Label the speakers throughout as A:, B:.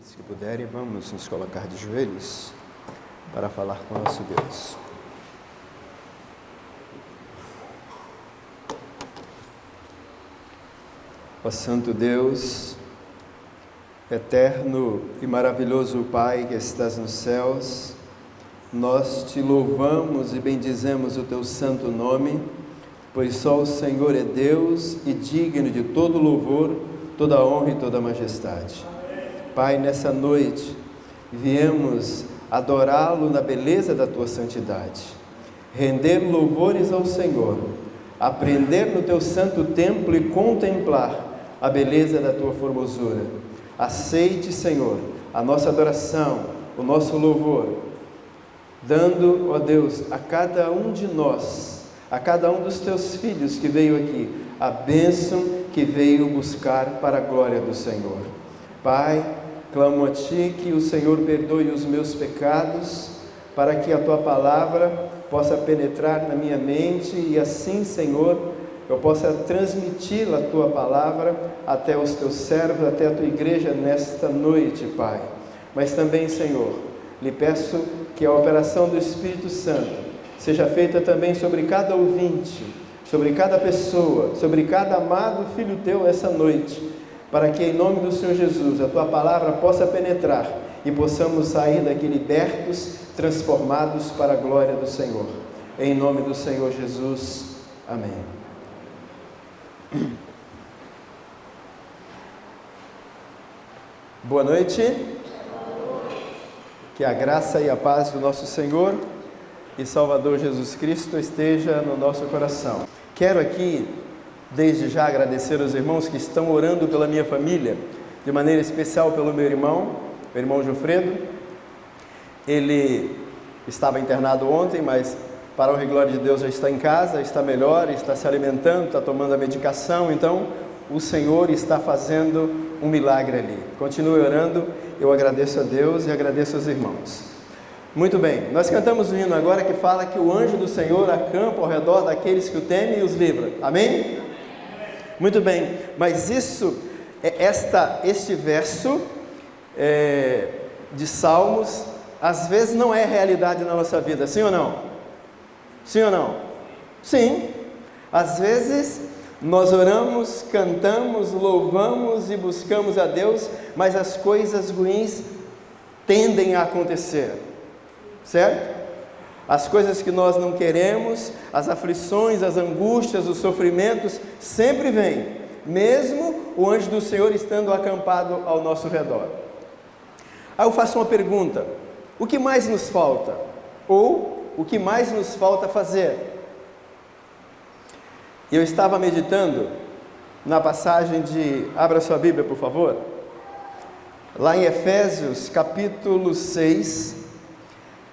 A: Se puderem, vamos nos colocar de joelhos para falar com o nosso Deus. Ó Santo Deus, eterno e maravilhoso Pai que estás nos céus, nós te louvamos e bendizemos o teu santo nome, pois só o Senhor é Deus e digno de todo louvor, toda honra e toda majestade. Pai, nessa noite viemos adorá-lo na beleza da tua santidade, render louvores ao Senhor, aprender no teu santo templo e contemplar a beleza da tua formosura. Aceite, Senhor, a nossa adoração, o nosso louvor, dando, ó Deus, a cada um de nós, a cada um dos teus filhos que veio aqui, a bênção que veio buscar para a glória do Senhor. Pai, clamo a Ti que o Senhor perdoe os meus pecados, para que a Tua palavra possa penetrar na minha mente e assim, Senhor, eu possa transmitir a Tua palavra até os Teus servos, até a Tua igreja nesta noite, Pai. Mas também, Senhor, lhe peço que a operação do Espírito Santo seja feita também sobre cada ouvinte, sobre cada pessoa, sobre cada amado filho Teu essa noite, para que em nome do Senhor Jesus a Tua palavra possa penetrar e possamos sair daqui libertos, transformados para a glória do Senhor. Em nome do Senhor Jesus. Amém. Boa noite. Que a graça e a paz do nosso Senhor e Salvador Jesus Cristo esteja no nosso coração. Quero aqui, desde já, agradecer aos irmãos que estão orando pela minha família, de maneira especial pelo meu irmão Gilfredo. Ele estava internado ontem, mas para a honra e glória de Deus já está em casa, está melhor, está se alimentando, está tomando a medicação, então o Senhor está fazendo um milagre ali. Continue orando, eu agradeço a Deus e agradeço aos irmãos. Muito bem, nós cantamos um hino agora que fala que o anjo do Senhor acampa ao redor daqueles que o temem e os livra. Amém? Muito bem, mas este verso de Salmos, às vezes não é realidade na nossa vida, sim ou não? Sim ou não? Sim, às vezes nós oramos, cantamos, louvamos e buscamos a Deus, mas as coisas ruins tendem a acontecer, certo? As coisas que nós não queremos, as aflições, as angústias, os sofrimentos sempre vêm, mesmo o anjo do Senhor estando acampado ao nosso redor. Aí eu faço uma pergunta: o que mais nos falta? Ou o que mais nos falta fazer? Eu estava meditando na passagem de, abra sua Bíblia por favor, lá em Efésios capítulo 6,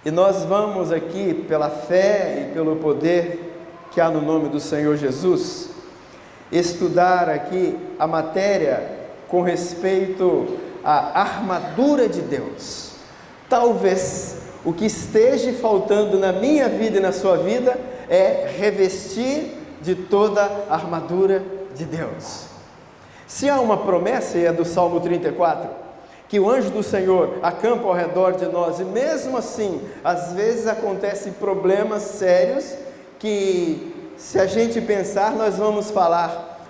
A: e nós vamos aqui, pela fé e pelo poder que há no nome do Senhor Jesus, estudar aqui a matéria com respeito à armadura de Deus. Talvez o que esteja faltando na minha vida e na sua vida é revestir de toda a armadura de Deus. Se há uma promessa, e é do Salmo 34, que o anjo do Senhor acampa ao redor de nós, e mesmo assim, às vezes acontecem problemas sérios, que se a gente pensar, nós vamos falar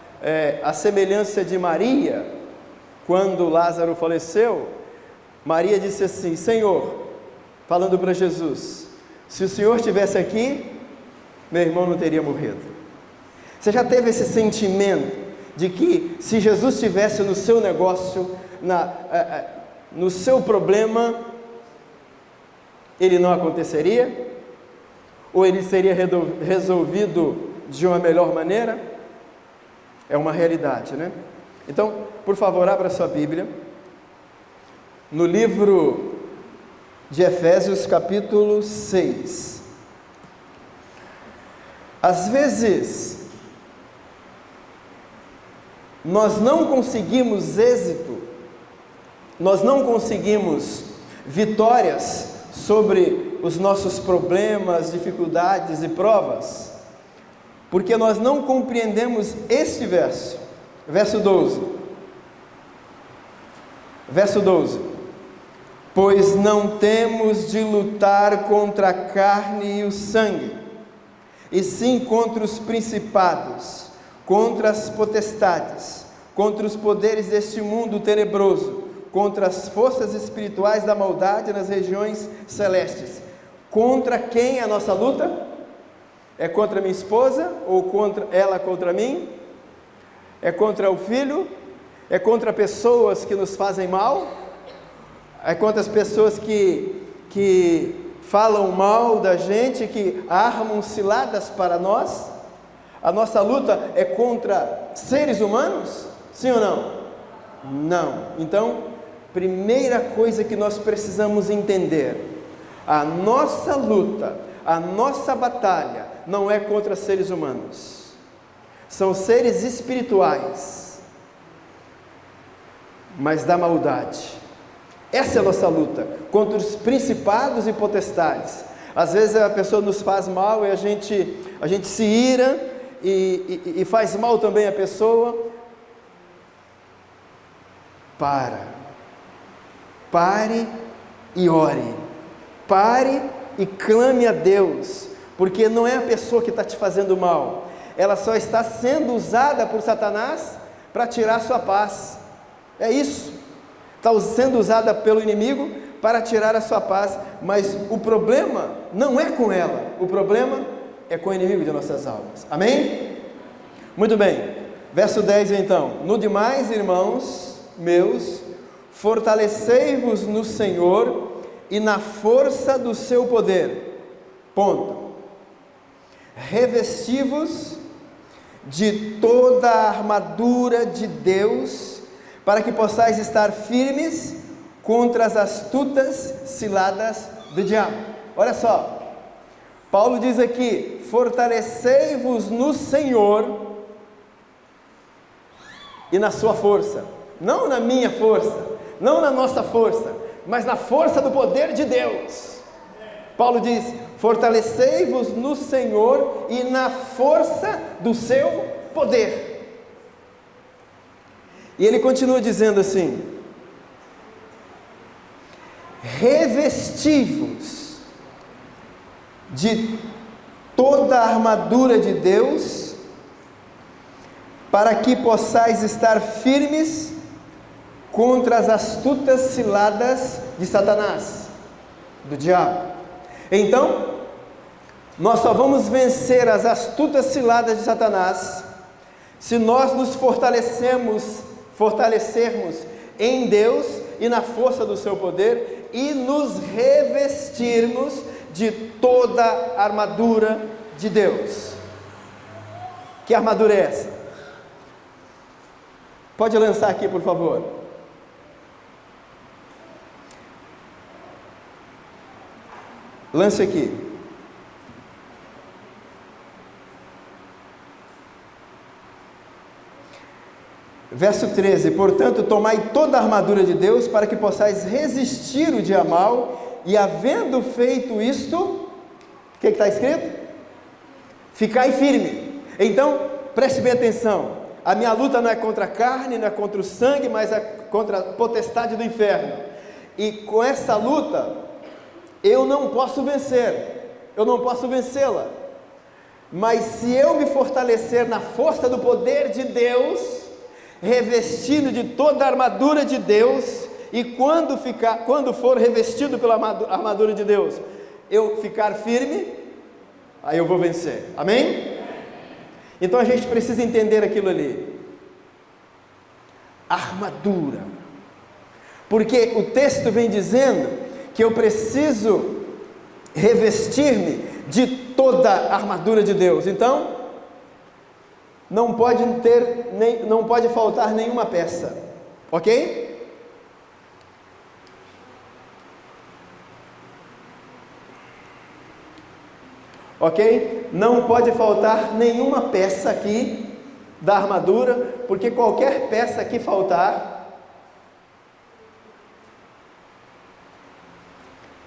A: a semelhança de Maria, quando Lázaro faleceu. Maria disse assim: Senhor, falando para Jesus, se o Senhor estivesse aqui, meu irmão não teria morrido. Você já teve esse sentimento de que se Jesus estivesse no seu negócio, no seu problema, ele não aconteceria? Ou ele seria resolvido de uma melhor maneira? É uma realidade, né? Então, por favor, abra sua Bíblia no livro de Efésios capítulo 6. Às vezes nós não conseguimos êxito, nós não conseguimos vitórias sobre os nossos problemas, dificuldades e provas, porque nós não compreendemos este verso, verso 12. pois não temos de lutar contra a carne e o sangue, e sim contra os principados, contra as potestades, contra os poderes deste mundo tenebroso, contra as forças espirituais da maldade nas regiões celestes. Contra quem é a nossa luta? É contra minha esposa? Ou contra ela contra mim? É contra o filho? É contra pessoas que nos fazem mal? É contra as pessoas que falam mal da gente, que armam ciladas para nós? A nossa luta é contra seres humanos? Sim ou não? Não. Então, primeira coisa que nós precisamos entender: a nossa luta, a nossa batalha não é contra seres humanos, são seres espirituais, mas da maldade. Essa é a nossa luta, contra os principados e potestades. Às vezes a pessoa nos faz mal e a gente se ira e faz mal também a pessoa. Pare e ore, pare e clame a Deus, porque não é a pessoa que está te fazendo mal, ela só está sendo usada por Satanás para tirar sua paz. É isso. Está sendo usada pelo inimigo para tirar a sua paz, mas o problema não é com ela, o problema é com o inimigo de nossas almas. Amém? Muito bem, verso 10 então: no demais, irmãos meus, fortalecei-vos no Senhor e na força do seu poder. Ponto. Revesti-vos de toda a armadura de Deus, para que possais estar firmes contra as astutas ciladas do diabo. Olha só, Paulo diz aqui: fortalecei-vos no Senhor e na sua força, não na minha força, não na nossa força, mas na força do poder de Deus. Paulo diz: fortalecei-vos no Senhor e na força do seu poder. E ele continua dizendo assim: revesti-vos de toda a armadura de Deus, para que possais estar firmes contra as astutas ciladas de Satanás, do diabo. Então, nós só vamos vencer as astutas ciladas de Satanás se nós nos fortalecermos em Deus e na força do seu poder, e nos revestirmos de toda a armadura de Deus. Que armadura é essa? Pode lançar aqui, por favor. Lance aqui. Verso 13: portanto, tomai toda a armadura de Deus, para que possais resistir o dia mau, e havendo feito isto, o que está escrito? Ficai firme. Então, preste bem atenção: a minha luta não é contra a carne, não é contra o sangue, mas é contra a potestade do inferno. E com essa luta, eu não posso vencer, eu não posso vencê-la, mas se eu me fortalecer na força do poder de Deus, revestido de toda a armadura de Deus, e quando for revestido pela armadura de Deus, eu ficar firme, aí eu vou vencer. Amém? Então a gente precisa entender aquilo ali, armadura, porque o texto vem dizendo que eu preciso revestir-me de toda a armadura de Deus. Então, não pode faltar nenhuma peça, ok? Ok? Não pode faltar nenhuma peça aqui da armadura, porque qualquer peça que faltar,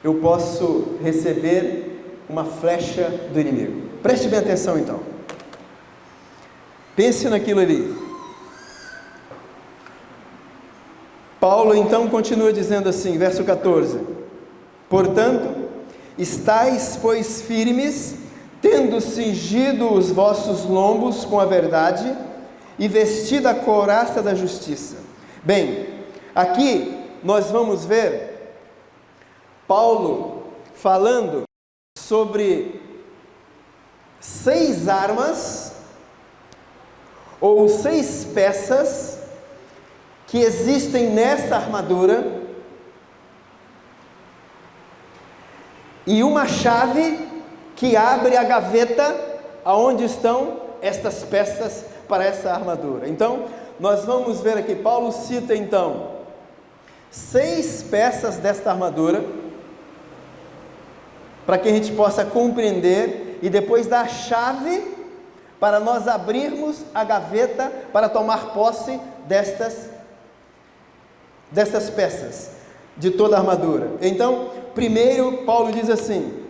A: eu posso receber uma flecha do inimigo. Preste bem atenção então. Pense naquilo ali. Paulo então continua dizendo assim, verso 14: portanto, estais, pois, firmes, tendo cingido os vossos lombos com a verdade e vestido a couraça da justiça. Bem, aqui nós vamos ver Paulo falando sobre 6 armas ou 6 peças que existem nessa armadura e uma chave que abre a gaveta aonde estão estas peças para essa armadura. Então, nós vamos ver aqui, Paulo cita então 6 peças desta armadura, para que a gente possa compreender, e depois dá a chave para nós abrirmos a gaveta para tomar posse destas peças, de toda a armadura. Então, primeiro Paulo diz assim: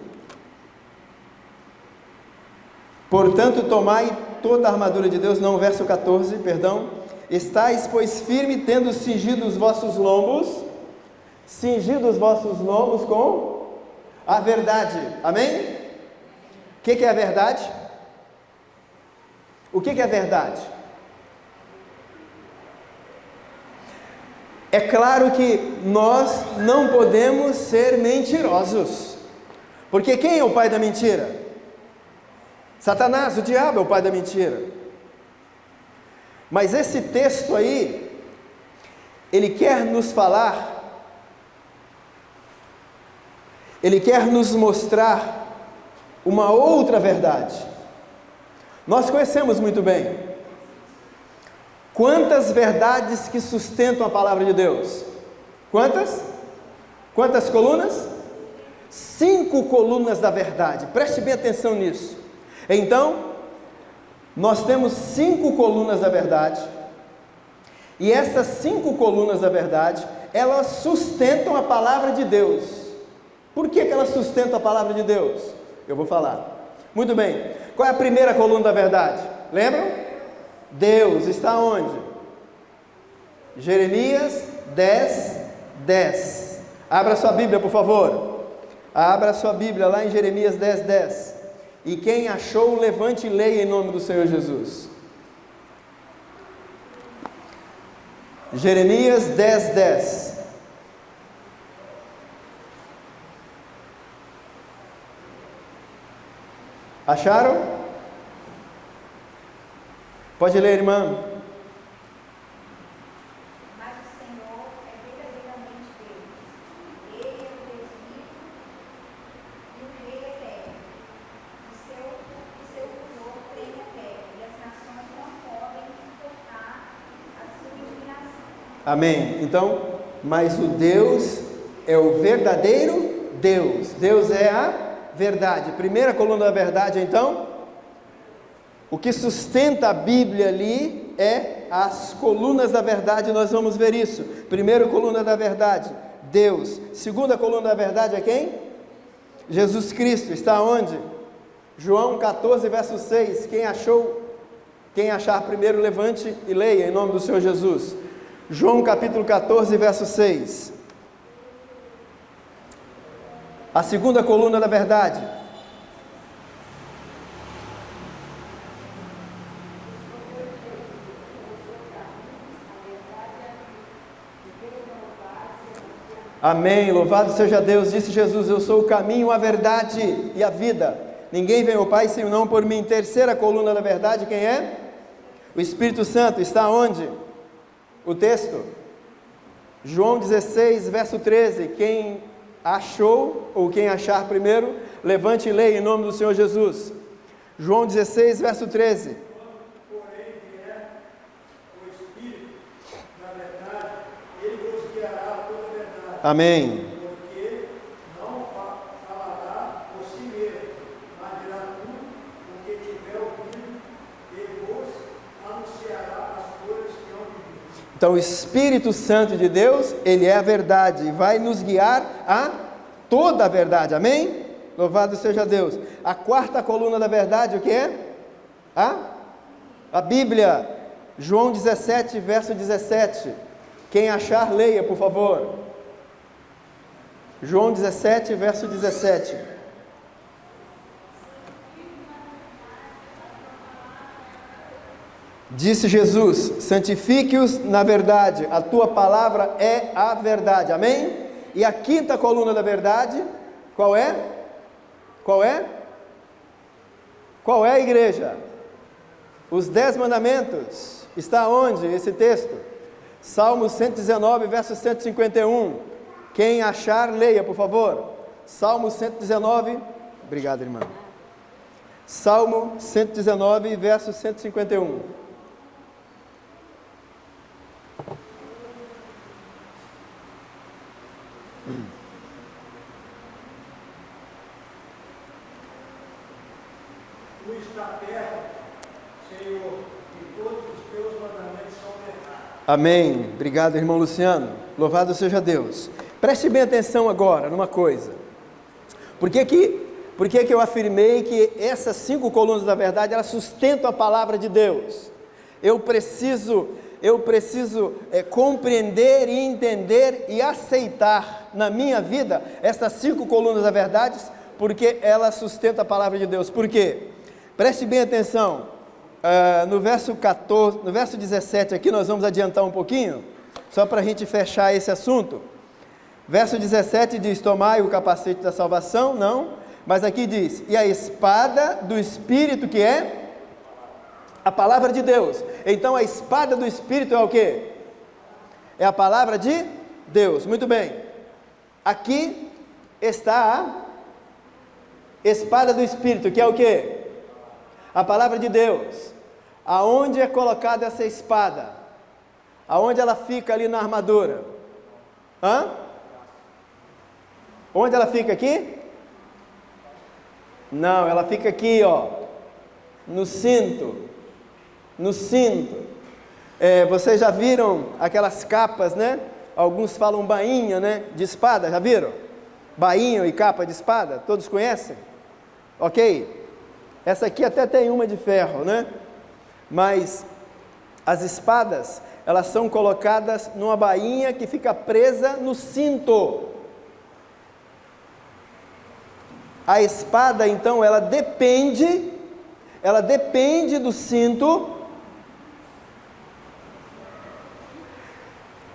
A: portanto, tomai toda a armadura de Deus, não, verso 14, perdão, estais, pois, firme, tendo cingido os vossos lombos com a verdade. Amém? O que é a verdade? O que é a verdade? É claro que nós não podemos ser mentirosos, porque quem é o pai da mentira? Satanás, o diabo é o pai da mentira. Mas esse texto aí, ele quer nos falar, ele quer nos mostrar uma outra verdade. Nós conhecemos muito bem quantas verdades que sustentam a palavra de Deus. Quantas colunas? 5 colunas da verdade. Preste bem atenção nisso. Então, nós temos 5 colunas da verdade, e essas 5 colunas da verdade, elas sustentam a palavra de Deus. Por que elas sustentam a palavra de Deus? Eu vou falar. Muito bem. Qual é a primeira coluna da verdade? Lembram? Deus está onde? Jeremias 10, 10. Abra sua Bíblia, por favor. Abra sua Bíblia lá em Jeremias 10, 10. E quem achou, levante e leia em nome do Senhor Jesus. Jeremias 10, 10. Acharam? Pode ler, irmã.
B: Mas o Senhor é verdadeiramente Deus. Ele é o Deus vivo e o Rei eterno. O seu furor treme a terra, e as nações não podem suportar a sua indignação.
A: Amém. Então, mas o Deus é o verdadeiro Deus. Deus é a verdade. Primeira coluna da verdade, então, o que sustenta a Bíblia ali é as colunas da verdade. Nós vamos ver isso. Primeira coluna da verdade, Deus. Segunda coluna da verdade é quem? Jesus Cristo. Está onde? João 14, verso 6. Quem achar primeiro, levante e leia em nome do Senhor Jesus. João capítulo 14, verso 6. A segunda coluna da verdade. Amém, louvado seja Deus. Disse Jesus: eu sou o caminho, a verdade e a vida. Ninguém vem ao Pai senão por mim. Terceira coluna da verdade, quem é? O Espírito Santo. Está onde? O texto. João 16, verso 13. Quem achou, ou quem achar primeiro, levante e leia em nome do Senhor Jesus. João 16, verso 13.
C: Porém, vier o Espírito da verdade, ele vos guiará a toda a verdade.
A: Amém.
C: Porque não falará por si mesmo, mas dirá tudo o que tiver ouvido, e vos anunciará as coisas que hão de vir.
A: Então, o Espírito Santo de Deus, ele é a verdade, e vai nos guiar a toda a verdade. Amém? Louvado seja Deus. A quarta coluna da verdade, o que é? A Bíblia. João 17, verso 17. Quem achar, leia, por favor. João 17, verso 17. Disse Jesus: santifique-os na verdade, a tua palavra é a verdade. Amém? E a quinta coluna da verdade, qual é? Qual é? Qual é, igreja? Os 10 mandamentos. Está onde esse texto? Salmo 119, verso 151. Quem achar, leia, por favor. Salmo 119. Obrigado, irmã. Salmo 119, verso 151.
C: Tu está perto, Senhor, e todos os teus mandamentos são verdade.
A: Amém. Obrigado, irmão Luciano. Louvado seja Deus. Preste bem atenção agora numa coisa. Por que que eu afirmei que essas 5 colunas da verdade, elas sustentam a palavra de Deus? Eu preciso compreender e entender e aceitar na minha vida essas 5 colunas da verdade, porque elas sustentam a palavra de Deus. Por quê? Preste bem atenção. No verso 14, no verso 17 aqui, nós vamos adiantar um pouquinho, só para a gente fechar esse assunto. Verso 17 diz: tomai o capacete da salvação, não, mas aqui diz: e a espada do Espírito, que é a palavra de Deus. Então a espada do Espírito é o quê? É a palavra de Deus. Muito bem. Aqui está a espada do Espírito, que é o quê? A palavra de Deus. Aonde é colocada essa espada? Aonde ela fica ali na armadura? Onde ela fica aqui? Não, ela fica aqui, ó, no cinto. No cinto. Vocês já viram aquelas capas, né? Alguns falam bainha, né? De espada, já viram? Bainha e capa de espada, todos conhecem? Ok? Essa aqui até tem uma de ferro, né? Mas as espadas, elas são colocadas numa bainha que fica presa no cinto. A espada, então, ela depende do cinto.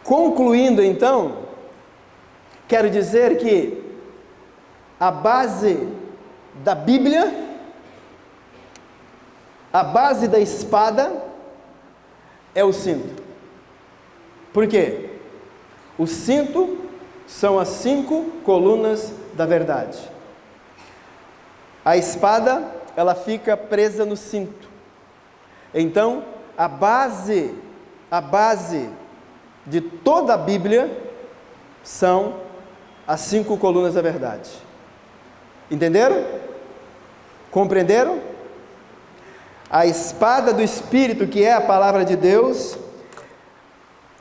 A: Concluindo, então, quero dizer que a base da Bíblia, a base da espada é o cinto. Por quê? O cinto são as 5 colunas da verdade. A espada, ela fica presa no cinto. Então, a base de toda a Bíblia são as 5 colunas da verdade. Entenderam? Compreenderam? A espada do Espírito, que é a palavra de Deus,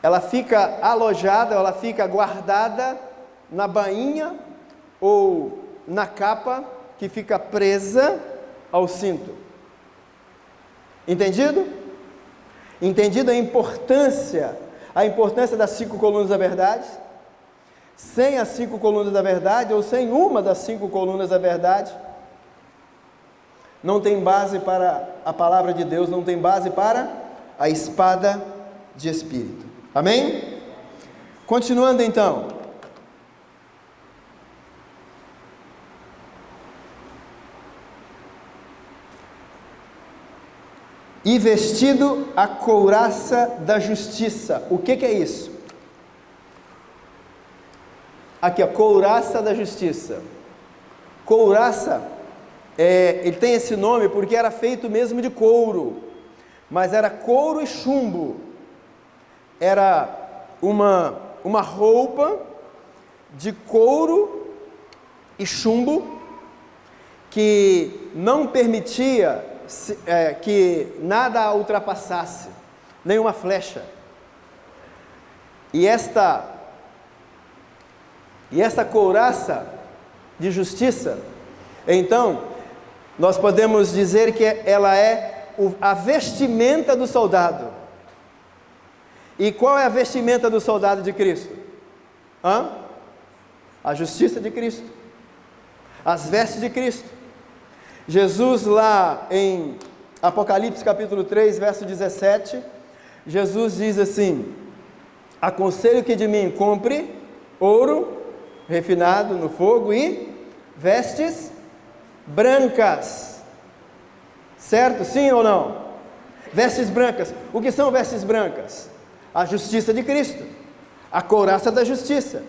A: ela fica alojada, ela fica guardada na bainha ou na capa que fica presa ao cinto. Entendido? Entendido a importância das 5 colunas da verdade? Sem as 5 colunas da verdade, ou sem uma das 5 colunas da verdade, não tem base para a palavra de Deus, não tem base para a espada de Espírito. Amém? Continuando então. E vestido a couraça da justiça. O que é isso? Aqui, a couraça da justiça. Couraça, ele tem esse nome porque era feito mesmo de couro, mas era couro e chumbo. Era uma roupa de couro e chumbo que não permitia que nada a ultrapassasse, nenhuma flecha. E esta couraça de justiça, então, nós podemos dizer que ela é a vestimenta do soldado. E qual é a vestimenta do soldado de Cristo? A justiça de Cristo, as vestes de Cristo. Jesus lá em Apocalipse capítulo 3, verso 17, Jesus diz assim: aconselho que de mim compre ouro refinado no fogo e vestes brancas. Certo? Sim ou não? Vestes brancas. O que são vestes brancas? A justiça de Cristo, a couraça da justiça.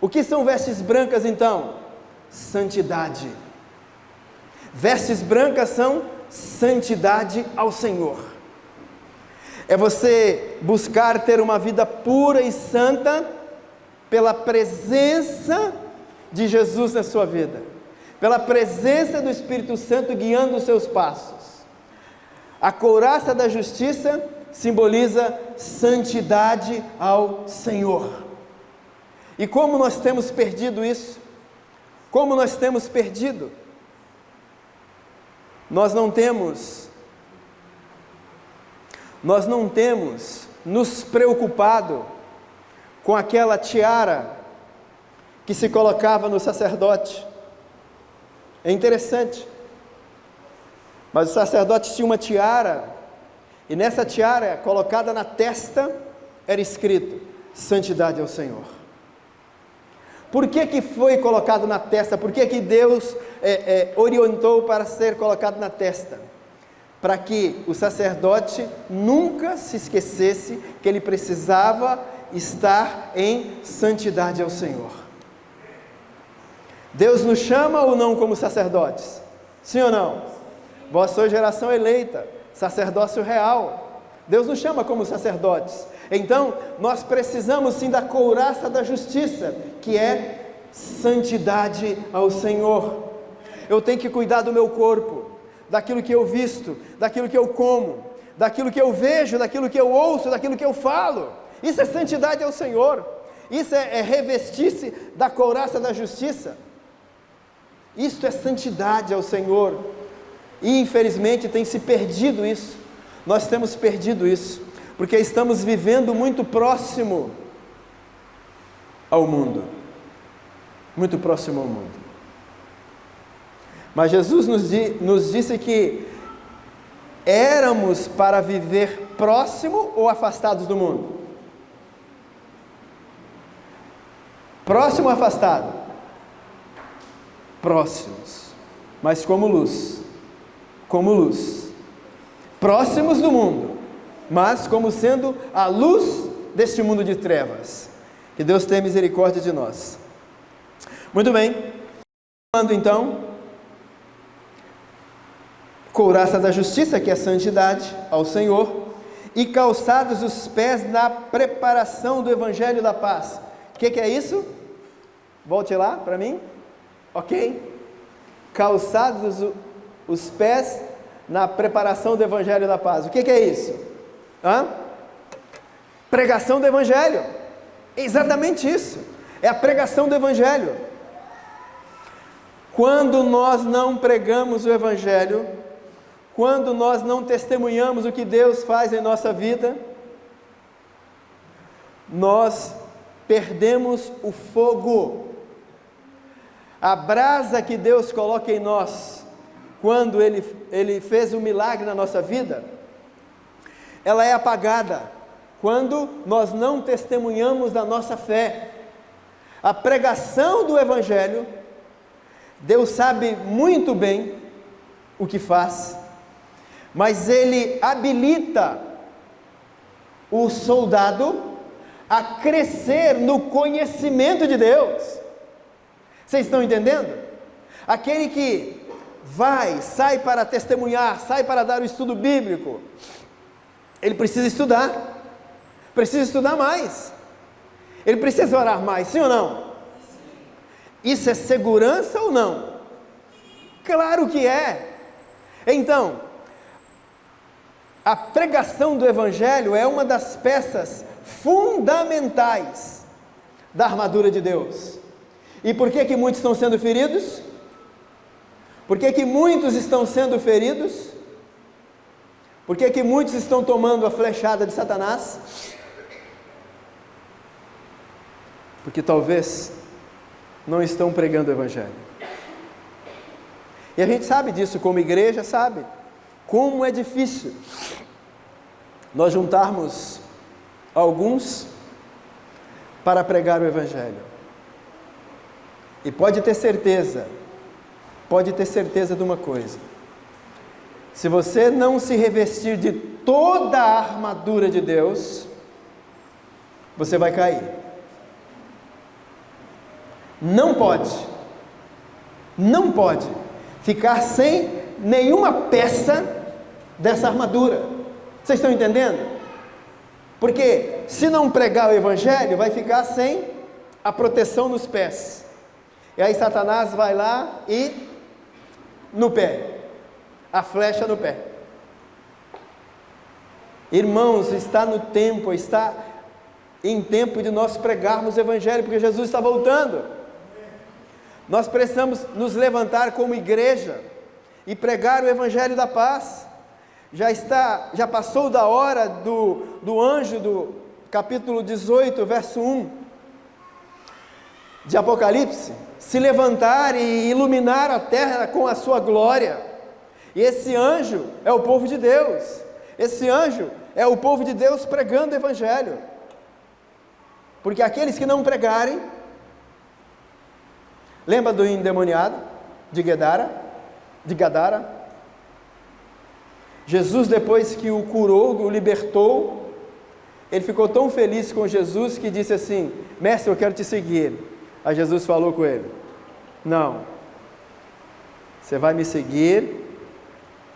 A: O que são vestes brancas então? Santidade. Vestes brancas são santidade ao Senhor. É você buscar ter uma vida pura e santa pela presença de Jesus na sua vida, pela presença do Espírito Santo guiando os seus passos. A couraça da justiça simboliza santidade ao Senhor. E como nós temos perdido isso? Como nós temos perdido? Nós não temos nos preocupado com aquela tiara que se colocava no sacerdote. É interessante, mas o sacerdote tinha uma tiara, e nessa tiara, colocada na testa, era escrito: santidade ao Senhor. Por que foi colocado na testa? Por que Deus orientou para ser colocado na testa? Para que o sacerdote nunca se esquecesse que ele precisava estar em santidade ao Senhor. Deus nos chama ou não como sacerdotes? Sim ou não? Vós sois geração eleita, sacerdócio real. Deus nos chama como sacerdotes. Então, nós precisamos sim da couraça da justiça, que é santidade ao Senhor. Eu tenho que cuidar do meu corpo, daquilo que eu visto, daquilo que eu como, daquilo que eu vejo, daquilo que eu ouço, daquilo que eu falo. Isso é santidade ao Senhor. Isso é revestir-se da couraça da justiça. Isto é santidade ao Senhor. E infelizmente tem se perdido isso. Nós temos perdido isso, porque estamos vivendo muito próximo ao mundo. Muito próximo ao mundo. Mas Jesus nos disse que éramos para viver próximo ou afastados do mundo? Próximo ou afastado? Próximos, mas como luz. Como luz. Próximos do mundo, mas como sendo a luz deste mundo de trevas. Que Deus tenha misericórdia de nós. Muito bem. Então, couraça da justiça, que é santidade ao Senhor, e calçados os pés na preparação do Evangelho da paz. O que é isso? Volte lá para mim. Ok? Calçados os pés na preparação do Evangelho da paz. O que é isso? Pregação do Evangelho. É exatamente isso. É a pregação do Evangelho. Quando nós não pregamos o Evangelho, quando nós não testemunhamos o que Deus faz em nossa vida, nós perdemos o fogo. A brasa que Deus coloca em nós, quando Ele fez um milagre na nossa vida, ela é apagada quando nós não testemunhamos da nossa fé. A pregação do Evangelho, Deus sabe muito bem o que faz, mas Ele habilita o soldado a crescer no conhecimento de Deus. Vocês estão entendendo? Aquele que sai para testemunhar, sai para dar o estudo bíblico, ele precisa estudar mais, ele precisa orar mais, sim ou não? Isso é segurança ou não? Claro que é. Então, a pregação do Evangelho é uma das peças fundamentais da armadura de Deus. E por que muitos estão sendo feridos? Por que muitos estão sendo feridos? Por que muitos estão tomando a flechada de Satanás? Porque talvez não estão pregando o Evangelho. E a gente sabe disso, como igreja, sabe como é difícil nós juntarmos alguns para pregar o Evangelho. E pode ter certeza de uma coisa: se você não se revestir de toda a armadura de Deus, você vai cair. Não pode ficar sem nenhuma peça dessa armadura. Vocês estão entendendo? Porque se não pregar o Evangelho, vai ficar sem a proteção nos pés. E aí Satanás vai lá e no pé, a flecha no pé. Irmãos, está em tempo de nós pregarmos o Evangelho, porque Jesus está voltando. Nós precisamos nos levantar como igreja e pregar o Evangelho da paz. Já passou da hora do anjo do capítulo 18, verso 1 de Apocalipse, se levantar e iluminar a terra com a sua glória. E esse anjo é o povo de Deus. Esse anjo é o povo de Deus pregando o Evangelho. Porque aqueles que não pregarem, lembra do endemoniado de Gadara? Jesus, depois que o curou, o libertou, ele ficou tão feliz com Jesus que disse assim: mestre, eu quero te seguir. Aí Jesus falou com ele: não, você vai me seguir,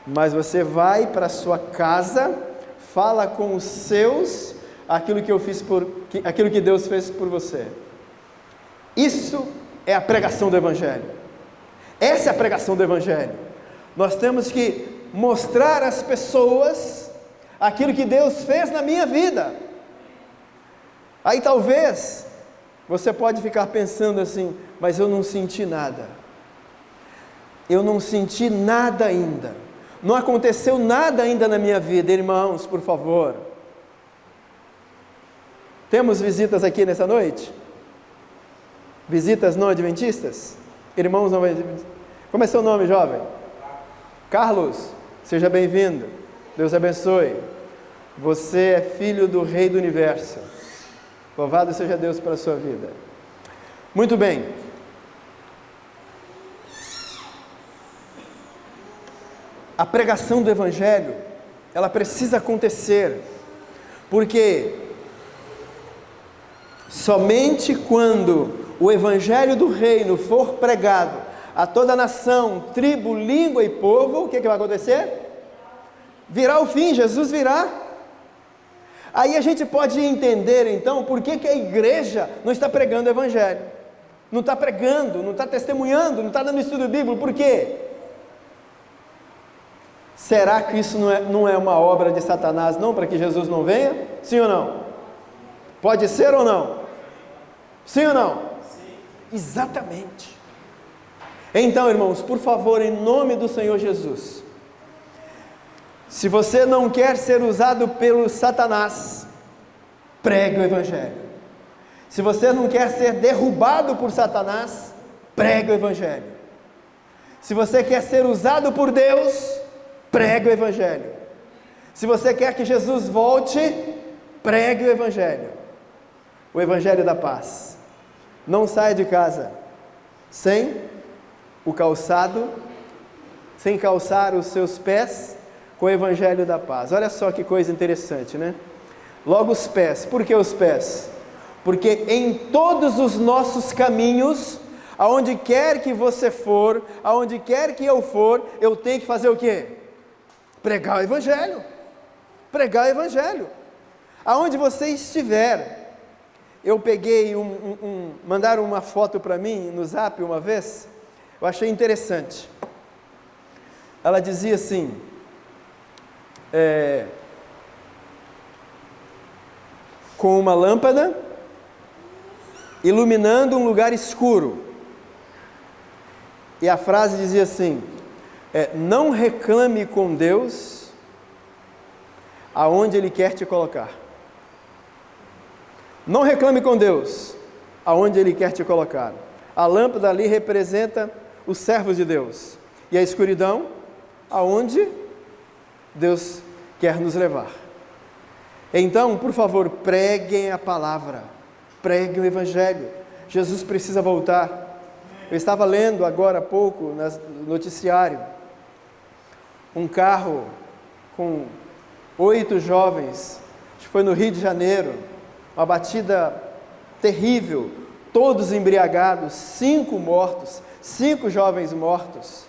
A: mas você vai para a sua casa, fala com os seus aquilo que Deus fez por você. Isso é a pregação do Evangelho. Essa é a pregação do Evangelho. Nós temos que mostrar às pessoas aquilo que Deus fez na minha vida. Aí talvez você pode ficar pensando assim: mas eu não senti nada. Eu não senti nada ainda. Não aconteceu nada ainda na minha vida. Irmãos, por favor. Temos visitas aqui nessa noite? Visitas não adventistas? Irmãos não adventistas? Como é seu nome, jovem? Carlos, seja bem-vindo. Deus abençoe. Você é filho do Rei do Universo. Louvado seja Deus pela sua vida. Muito bem. A pregação do Evangelho, ela precisa acontecer, porque somente quando o Evangelho do Reino for pregado a toda nação, tribo, língua e povo, o que vai acontecer? Virá o fim, Jesus virá. Aí a gente pode entender então por que a igreja não está pregando o Evangelho, não está pregando, não está testemunhando, não está dando estudo bíblico. Por quê? Será que isso não é uma obra de Satanás, não, para que Jesus não venha? Sim ou não? Pode ser ou não? Sim ou não? Sim. Exatamente. Então, irmãos, por favor, em nome do Senhor Jesus, se você não quer ser usado pelo Satanás, pregue o Evangelho. Se você não quer ser derrubado por Satanás, pregue o Evangelho. Se você quer ser usado por Deus, pregue o Evangelho. Se você quer que Jesus volte, pregue o Evangelho. O Evangelho da paz. Não saia de casa sem o calçado, sem calçar os seus pés com o Evangelho da paz. Olha só que coisa interessante, né? Logo os pés. Por que os pés? Porque em todos os nossos caminhos, aonde quer que você for, aonde quer que eu for, eu tenho que fazer o quê? Pregar o Evangelho. Pregar o Evangelho. Aonde você estiver. Eu peguei mandaram uma foto para mim no Zap uma vez, eu achei interessante. Ela dizia assim: com uma lâmpada, iluminando um lugar escuro. E a frase dizia assim: não reclame com Deus aonde Ele quer te colocar. Não reclame com Deus. aonde Ele quer te colocar. A lâmpada ali representa os servos de Deus, e a escuridão, aonde Deus quer nos levar. Então, por favor, preguem a palavra, preguem o Evangelho. Jesus precisa voltar. Eu estava lendo agora há pouco no noticiário, um carro com 8 jovens, acho que foi no Rio de Janeiro, uma batida terrível, todos embriagados, 5 mortos, 5 jovens mortos.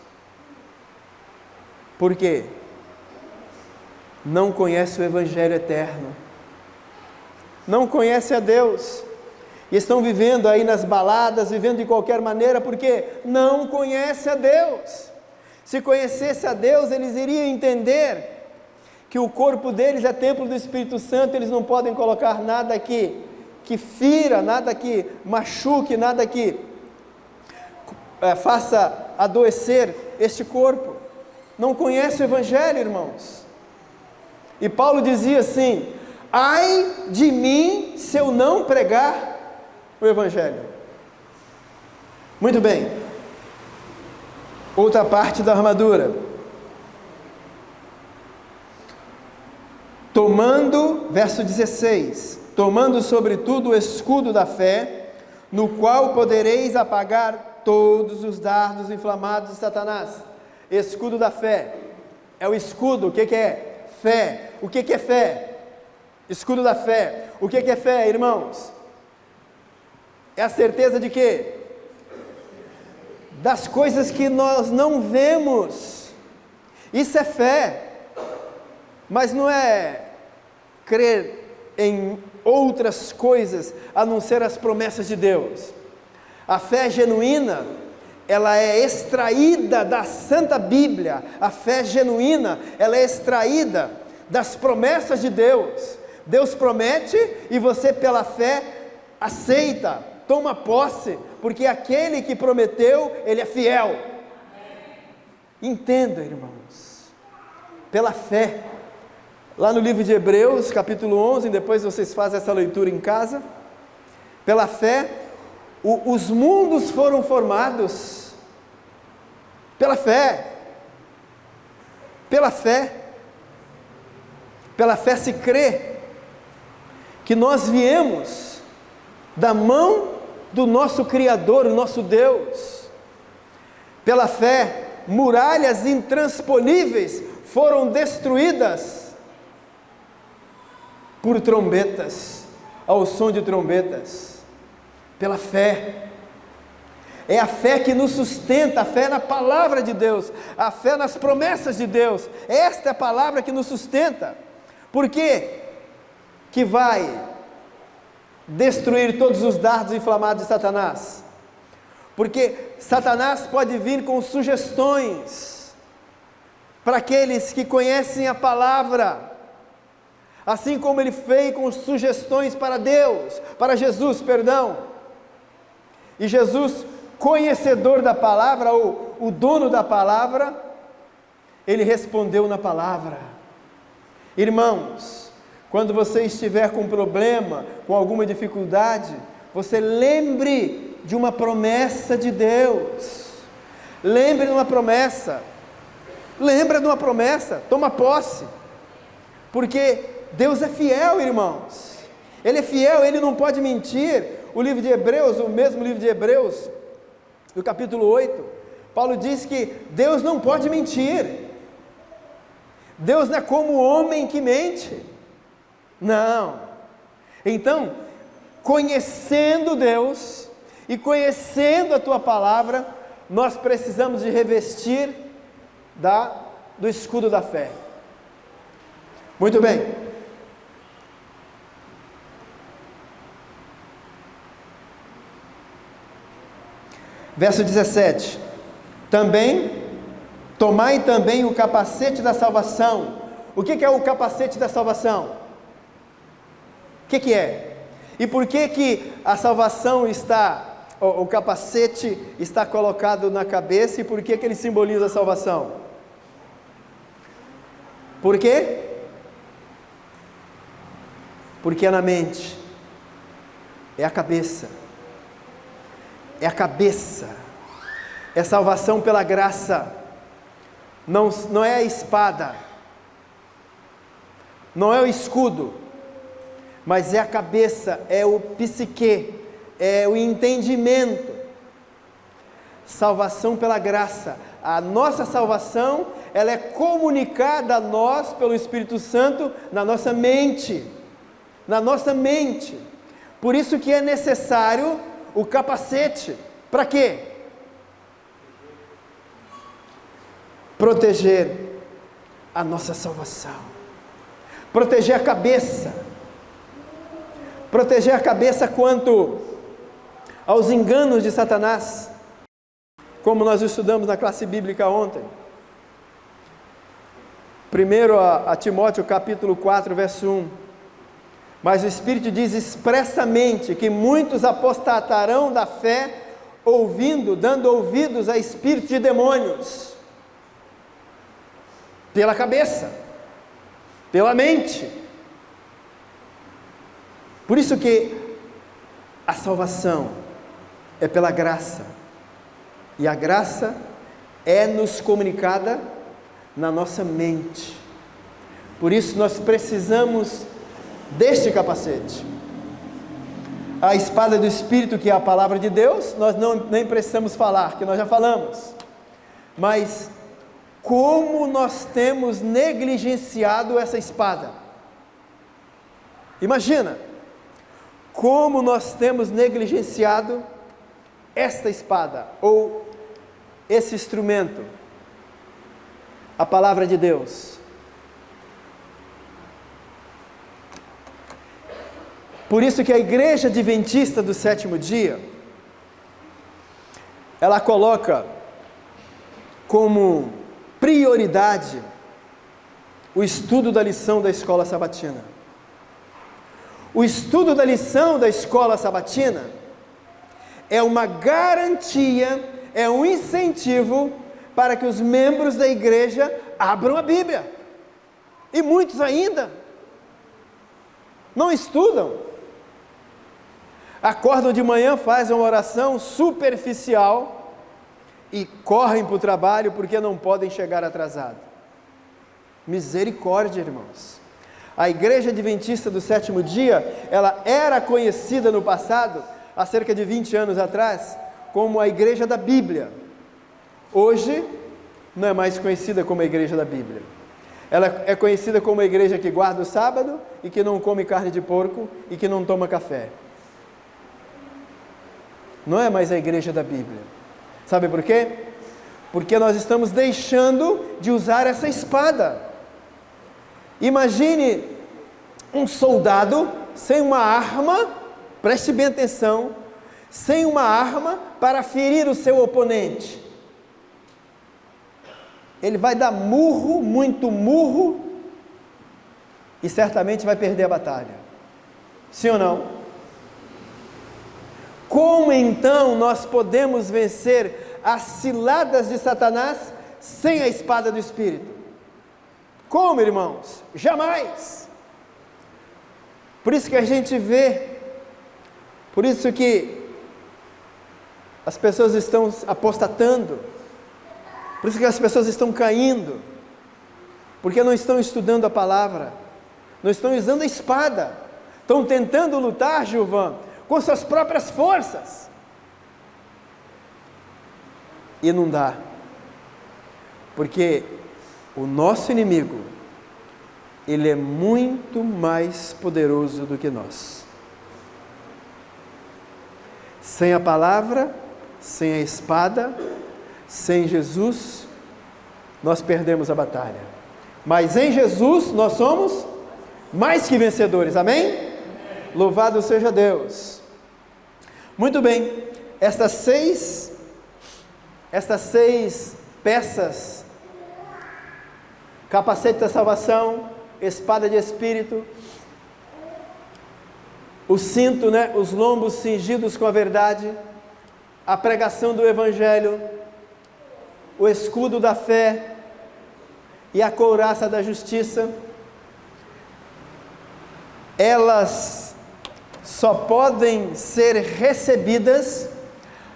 A: Por quê? Não conhece o Evangelho eterno, não conhece a Deus, e estão vivendo aí nas baladas, vivendo de qualquer maneira, porque não conhece a Deus. Se conhecesse a Deus, eles iriam entender que o corpo deles é templo do Espírito Santo, eles não podem colocar nada que fira, nada que machuque, nada que faça adoecer este corpo. Não conhece o Evangelho, irmãos. E Paulo dizia assim: ai de mim se eu não pregar o Evangelho. Muito bem. Outra parte da armadura. Tomando, verso 16, tomando sobretudo o escudo da fé, no qual podereis apagar todos os dardos inflamados de Satanás. Escudo da fé. É o escudo, o que é? Fé. O que é fé? Escudo da fé. O que é fé, irmãos? É a certeza de quê? Das coisas que nós não vemos. Isso é fé. Mas não é crer em outras coisas a não ser as promessas de Deus. A fé genuína, ela é extraída da Santa Bíblia. A fé genuína, ela é extraída das promessas de Deus. Deus promete e você pela fé aceita, toma posse, porque aquele que prometeu, ele é fiel. Entenda, irmãos, pela fé. Lá no livro de Hebreus, capítulo 11, depois vocês fazem essa leitura em casa. Pela fé, os mundos foram formados. Pela fé. Pela fé. Pela fé se crê que nós viemos da mão do nosso Criador, o nosso Deus. Pela fé, muralhas intransponíveis foram destruídas por trombetas, ao som de trombetas. Pela fé. É a fé que nos sustenta, a fé na palavra de Deus, a fé nas promessas de Deus. Esta é a palavra que nos sustenta. Por quê? Que vai destruir todos os dardos inflamados de Satanás. Porque Satanás pode vir com sugestões para aqueles que conhecem a palavra, assim como ele fez com sugestões para Deus, para Jesus, perdão. E Jesus, conhecedor da palavra, ou o dono da palavra, ele respondeu na palavra. Irmãos, quando você estiver com problema, com alguma dificuldade, você lembre de uma promessa de Deus. Lembre de uma promessa. Lembra de uma promessa, toma posse. Porque Deus é fiel, irmãos. Ele é fiel, Ele não pode mentir. O livro de Hebreus, o mesmo livro de Hebreus, no capítulo 8, Paulo diz que Deus não pode mentir. Deus não é como o homem que mente. Não. Então, conhecendo Deus e conhecendo a tua palavra, nós precisamos de revestir do escudo da fé. Muito bem. Verso 17. Tomai também o capacete da salvação. O que é o capacete da salvação? O que é? E por que a salvação o capacete está colocado na cabeça, e por que ele simboliza a salvação? Por quê? Porque é na mente, é a cabeça. é a cabeça, é salvação pela graça, não é a espada, não é o escudo, mas é a cabeça, é o psique, é o entendimento. Salvação pela graça. A nossa salvação, ela é comunicada a nós pelo Espírito Santo na nossa mente. Na nossa mente. Por isso que é necessário o capacete. Para quê? Proteger a nossa salvação. Proteger a cabeça. Proteger a cabeça quanto aos enganos de Satanás, como nós estudamos na classe bíblica ontem. 1 a Timóteo capítulo 4, verso 1. Mas o Espírito diz expressamente que muitos apostatarão da fé, dando ouvidos a espíritos de demônios, pela cabeça, pela mente. Por isso que a salvação é pela graça, e a graça é nos comunicada na nossa mente. Por isso nós precisamos deste capacete. A espada do Espírito, que é a palavra de Deus, nós nem precisamos falar, que nós já falamos. Mas como nós temos negligenciado essa espada? Imagina, como nós temos negligenciado esta espada, ou esse instrumento, a palavra de Deus. Por isso que a Igreja Adventista do Sétimo Dia, ela coloca como prioridade o estudo da lição da escola sabatina. O estudo da lição da escola sabatina é uma garantia, é um incentivo para que os membros da igreja abram a Bíblia. E muitos ainda não estudam. Acordam de manhã, fazem uma oração superficial e correm para o trabalho porque não podem chegar atrasados. Misericórdia, irmãos. A Igreja Adventista do Sétimo Dia, ela era conhecida no passado, há cerca de 20 anos atrás, como a Igreja da Bíblia. Hoje, não é mais conhecida como a Igreja da Bíblia. Ela é conhecida como a igreja que guarda o sábado e que não come carne de porco e que não toma café. Não é mais a Igreja da Bíblia. Sabe por quê? Porque nós estamos deixando de usar essa espada. Imagine um soldado sem uma arma, preste bem atenção, sem uma arma para ferir o seu oponente. Ele vai dar murro, muito murro, e certamente vai perder a batalha. Sim ou não? Como então nós podemos vencer as ciladas de Satanás sem a espada do Espírito? Como, irmãos? Jamais! Por isso que a gente vê, por isso que as pessoas estão apostatando, por isso que as pessoas estão caindo, porque não estão estudando a palavra, não estão usando a espada, estão tentando lutar, Gilvan, com suas próprias forças, e não dá, porque o nosso inimigo, ele é muito mais poderoso do que nós. Sem a palavra, sem a espada, sem Jesus, nós perdemos a batalha. Mas em Jesus nós somos mais que vencedores, amém? Louvado seja Deus. Muito bem, estas seis peças, capacete da salvação, espada de espírito, o cinto, os lombos cingidos com a verdade, a pregação do evangelho, o escudo da fé e a couraça da justiça, elas só podem ser recebidas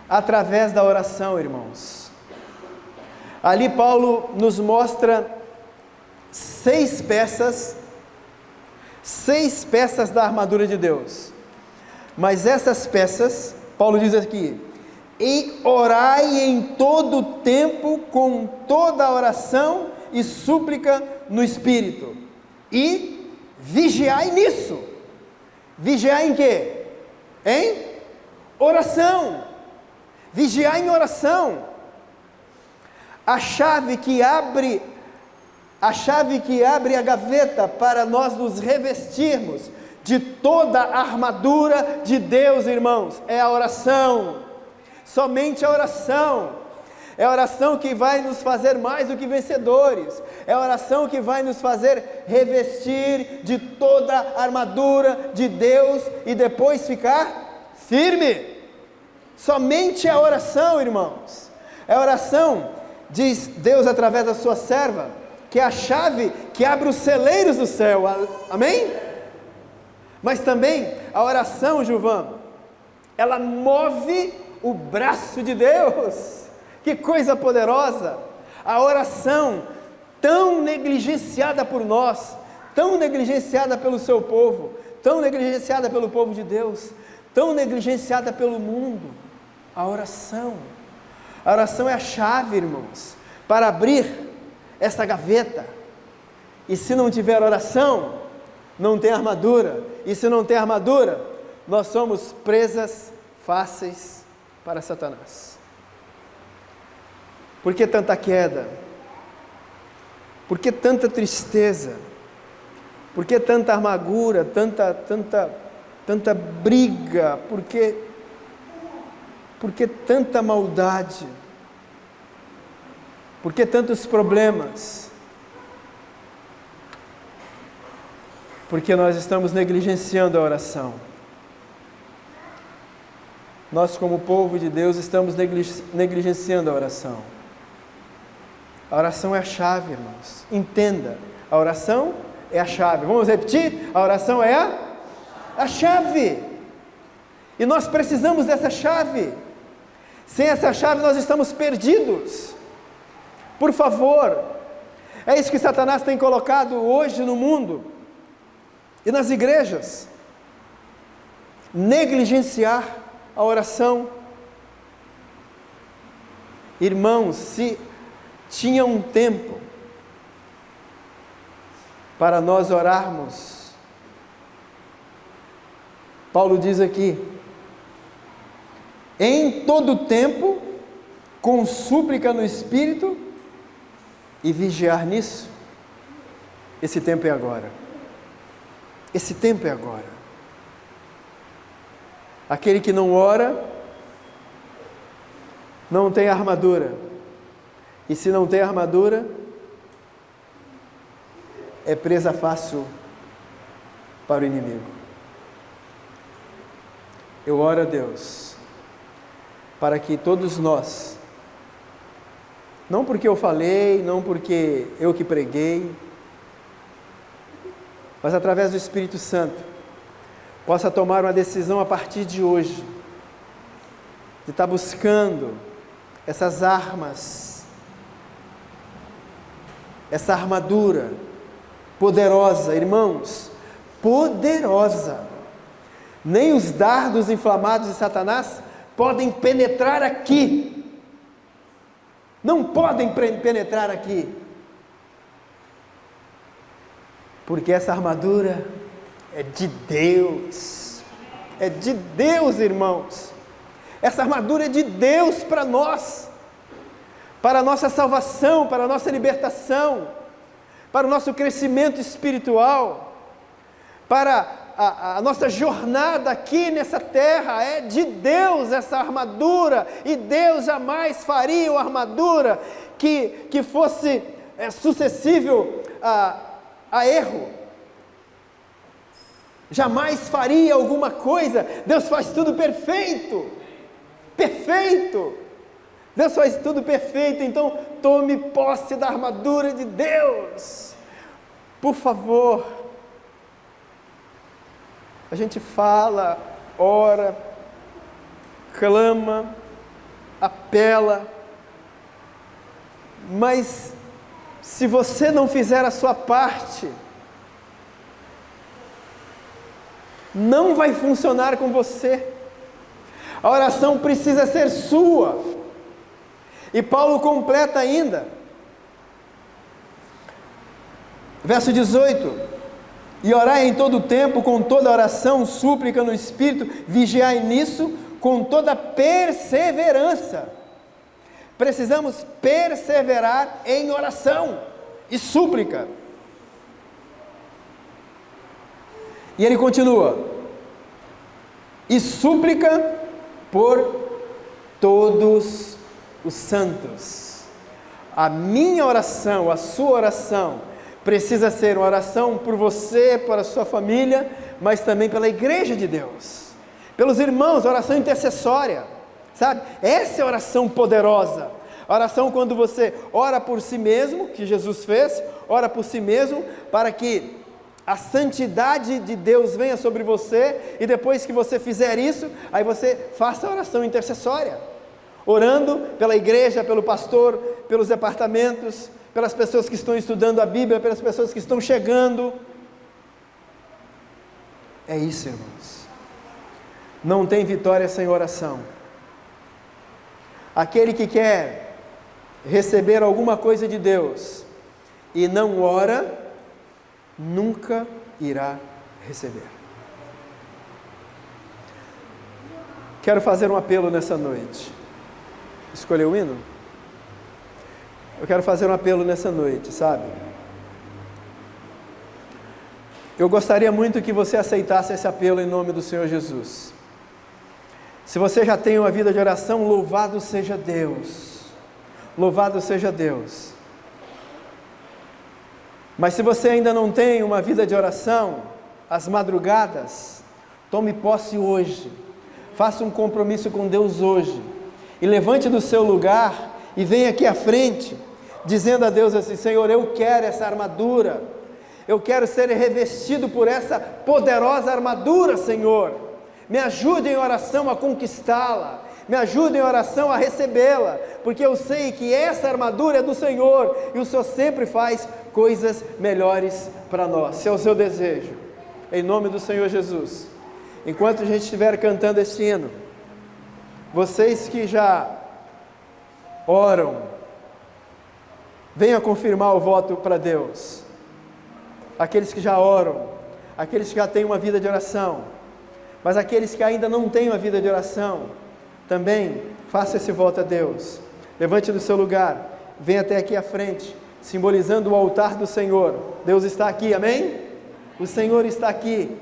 A: através da oração, irmãos. Ali Paulo nos mostra 6 peças da armadura de Deus. Mas essas peças, Paulo diz aqui: e orai em todo o tempo com toda a oração e súplica no Espírito, e vigiai nisso. Vigiar em quê? Em oração. Vigiar em oração. A chave que abre a gaveta para nós nos revestirmos de toda a armadura de Deus, irmãos, é a oração. Somente a oração. É a oração que vai nos fazer mais do que vencedores. É a oração que vai nos fazer revestir de toda a armadura de Deus e depois ficar firme. Somente a oração, irmãos. É a oração, diz Deus através da sua serva, que é a chave que abre os celeiros do céu. Amém? Mas também a oração, Gilvan, ela move o braço de Deus. Que coisa poderosa! A oração, tão negligenciada por nós, tão negligenciada pelo seu povo, tão negligenciada pelo povo de Deus, tão negligenciada pelo mundo. A oração é a chave, irmãos, para abrir essa gaveta. E se não tiver oração, não tem armadura. E se não tem armadura, nós somos presas fáceis para Satanás. Por que tanta queda? Por que tanta tristeza? Por que tanta amargura, tanta briga? Por que tanta maldade? Por que tantos problemas? Porque nós estamos negligenciando a oração. Nós, como povo de Deus, estamos negligenciando a oração. A oração é a chave, irmãos. Entenda, a oração é a chave. Vamos repetir? A oração é a chave. E nós precisamos dessa chave. Sem essa chave nós estamos perdidos. Por favor, é isso que Satanás tem colocado hoje no mundo e nas igrejas. Negligenciar a oração. Irmãos, se tinha um tempo para nós orarmos, Paulo diz aqui: em todo tempo, com súplica no Espírito, e vigiar nisso. Esse tempo é agora. Esse tempo é agora. Aquele que não ora, não tem armadura. E se não tem armadura, é presa fácil para o inimigo. Eu oro a Deus para que todos nós, não porque eu falei, não porque eu que preguei, mas através do Espírito Santo, possa tomar uma decisão a partir de hoje, de estar buscando essas armas, essa armadura poderosa, irmãos, poderosa. Nem os dardos inflamados de Satanás podem penetrar aqui. Não podem penetrar aqui. Porque essa armadura é de Deus. É de Deus, irmãos. Essa armadura é de Deus para nós. Para a nossa salvação, para a nossa libertação, para o nosso crescimento espiritual, para a nossa jornada aqui nessa terra. É de Deus essa armadura, e Deus jamais faria uma armadura que fosse suscetível a erro. Jamais faria alguma coisa. Deus faz tudo perfeito. Perfeito. Deus faz tudo perfeito. Então tome posse da armadura de Deus. Por favor. A gente fala, ora, clama, apela, mas se você não fizer a sua parte, não vai funcionar com você. A oração precisa ser sua. E Paulo completa ainda, verso 18: e orai em todo o tempo, com toda oração, súplica no Espírito, vigiai nisso, com toda perseverança. Precisamos perseverar em oração e súplica. E ele continua: e súplica por todos os santos. A minha oração, a sua oração, precisa ser uma oração por você, para a sua família, mas também pela igreja de Deus, pelos irmãos, oração intercessória, sabe? Essa é a oração poderosa. A oração quando você ora por si mesmo, que Jesus fez, ora por si mesmo, para que a santidade de Deus venha sobre você, e depois que você fizer isso, aí você faça a oração intercessória, orando pela igreja, pelo pastor, pelos departamentos, pelas pessoas que estão estudando a Bíblia, pelas pessoas que estão chegando. É isso, irmãos. Não tem vitória sem oração. Aquele que quer receber alguma coisa de Deus e não ora, nunca irá receber. Quero fazer um apelo nessa noite. Escolheu o hino? Eu quero fazer um apelo nessa noite, sabe? Eu gostaria muito que você aceitasse esse apelo em nome do Senhor Jesus. Se você já tem uma vida de oração, louvado seja Deus. Louvado seja Deus. Mas se você ainda não tem uma vida de oração, às madrugadas, tome posse hoje. Faça um compromisso com Deus hoje. E levante do seu lugar e venha aqui à frente, dizendo a Deus assim: Senhor, eu quero essa armadura. Eu quero ser revestido por essa poderosa armadura, Senhor. Me ajude em oração a conquistá-la. Me ajude em oração a recebê-la, porque eu sei que essa armadura é do Senhor, e o Senhor sempre faz coisas melhores para nós. Se é o seu desejo, em nome do Senhor Jesus, enquanto a gente estiver cantando este hino, vocês que já oram, venham confirmar o voto para Deus. Aqueles que já oram, aqueles que já têm uma vida de oração, mas aqueles que ainda não têm uma vida de oração, também faça esse voto a Deus. Levante do seu lugar, venha até aqui à frente, simbolizando o altar do Senhor. Deus está aqui, amém? O Senhor está aqui,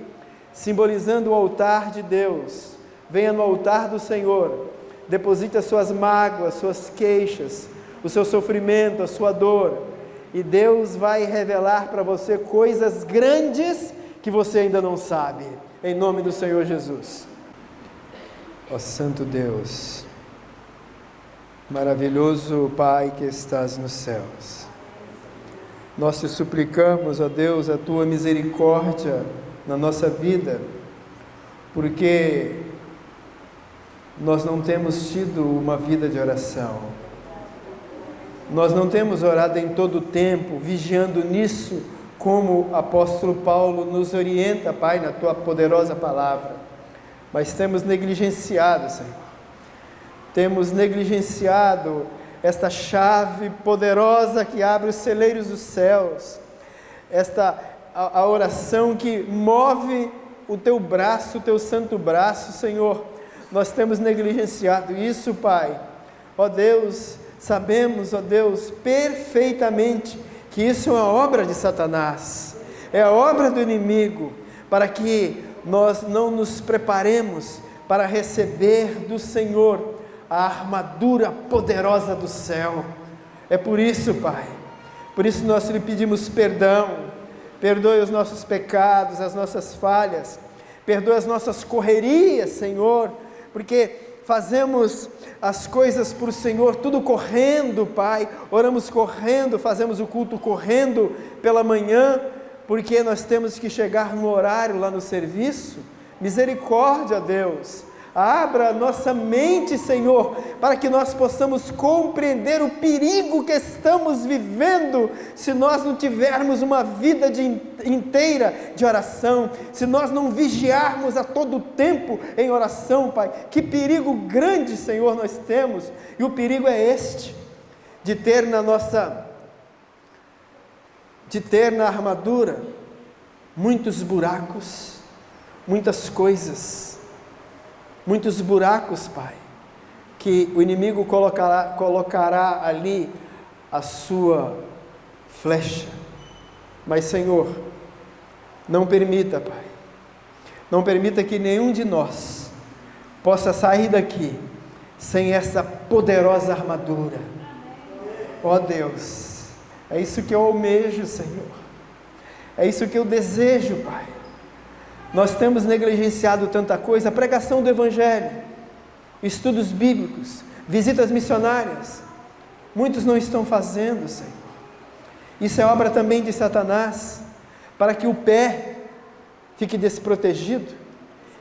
A: simbolizando o altar de Deus. Venha no altar do Senhor, deposite as suas mágoas, suas queixas, o seu sofrimento, a sua dor, e Deus vai revelar para você coisas grandes que você ainda não sabe, em nome do Senhor Jesus. Ó Santo Deus, maravilhoso Pai que estás nos céus, nós te suplicamos, ó Deus, a tua misericórdia na nossa vida, porque nós não temos tido uma vida de oração, nós não temos orado em todo o tempo, vigiando nisso, como o apóstolo Paulo nos orienta, Pai, na tua poderosa palavra, mas temos negligenciado, Senhor, temos negligenciado esta chave poderosa que abre os celeiros dos céus, a oração que move o teu braço, o teu santo braço, Senhor. Nós temos negligenciado isso, Pai. Ó Deus, sabemos, ó Deus, perfeitamente que isso é uma obra de Satanás, é a obra do inimigo, para que nós não nos preparemos para receber do Senhor a armadura poderosa do céu. É por isso, Pai, por isso nós lhe pedimos perdão. Perdoe os nossos pecados, as nossas falhas, perdoe as nossas correrias, Senhor, porque fazemos as coisas para o Senhor, tudo correndo, Pai, oramos correndo, fazemos o culto correndo pela manhã, porque nós temos que chegar no horário lá no serviço. Misericórdia, Deus, Abra a nossa mente, Senhor, para que nós possamos compreender o perigo que estamos vivendo se nós não tivermos uma vida inteira de oração, se nós não vigiarmos a todo tempo em oração, Pai. Que perigo grande, Senhor, nós temos, e o perigo é este, de ter na armadura muitos buracos, muitas coisas, muitos buracos, Pai, que o inimigo colocará ali a sua flecha. Mas, Senhor, não permita, Pai, não permita que nenhum de nós possa sair daqui sem essa poderosa armadura. Ó Deus, é isso que eu almejo, Senhor, é isso que eu desejo, Pai. Nós temos negligenciado tanta coisa, a pregação do Evangelho, estudos bíblicos, visitas missionárias, muitos não estão fazendo, Senhor. Isso é obra também de Satanás, para que o pé fique desprotegido,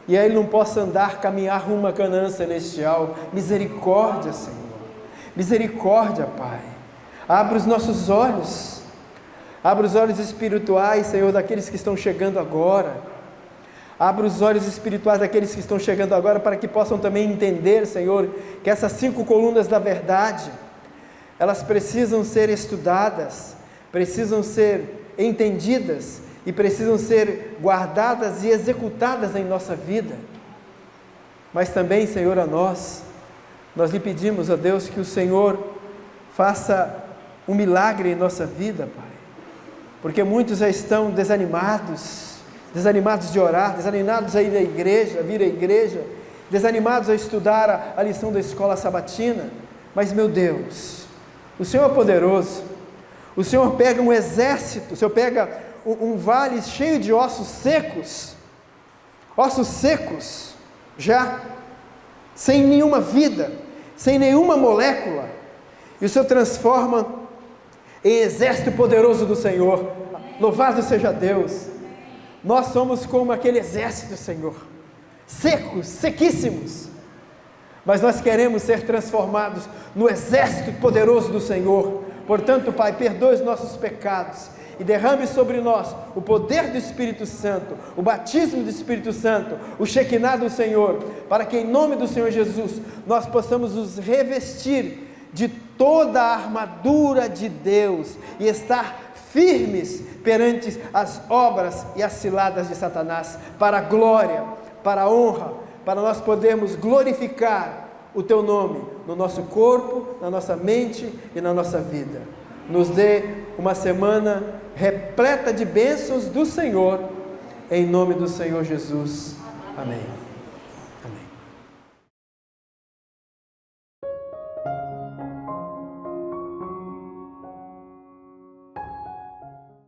A: e aí ele não possa caminhar rumo à Canaã celestial. Misericórdia, Senhor, misericórdia, Pai. Abra os nossos olhos, abra os olhos espirituais, Senhor, daqueles que estão chegando agora. Abra os olhos espirituais daqueles que estão chegando agora, para que possam também entender, Senhor, que essas 5 colunas da verdade, elas precisam ser estudadas, precisam ser entendidas e precisam ser guardadas e executadas em nossa vida. Mas também, Senhor, a nós lhe pedimos, ó Deus, que o Senhor faça um milagre em nossa vida, Pai, porque muitos já estão desanimados de orar, desanimados a ir à igreja, vir à igreja, desanimados a estudar a lição da escola sabatina. Mas, meu Deus, o Senhor é poderoso, o Senhor pega um exército, o Senhor pega um vale cheio de ossos secos, já sem nenhuma vida, sem nenhuma molécula, e o Senhor transforma em exército poderoso do Senhor. Louvado seja Deus. Nós somos como aquele exército, Senhor, secos, sequíssimos, mas nós queremos ser transformados no exército poderoso do Senhor. Portanto, Pai, perdoe os nossos pecados e derrame sobre nós o poder do Espírito Santo, o batismo do Espírito Santo, o Shekinah do Senhor, para que em nome do Senhor Jesus nós possamos nos revestir de toda a armadura de Deus e estar firmes perante as obras e as ciladas de Satanás, para a glória, para a honra, para nós podermos glorificar o Teu nome no nosso corpo, na nossa mente e na nossa vida. Nos dê uma semana repleta de bênçãos do Senhor, em nome do Senhor Jesus. Amém.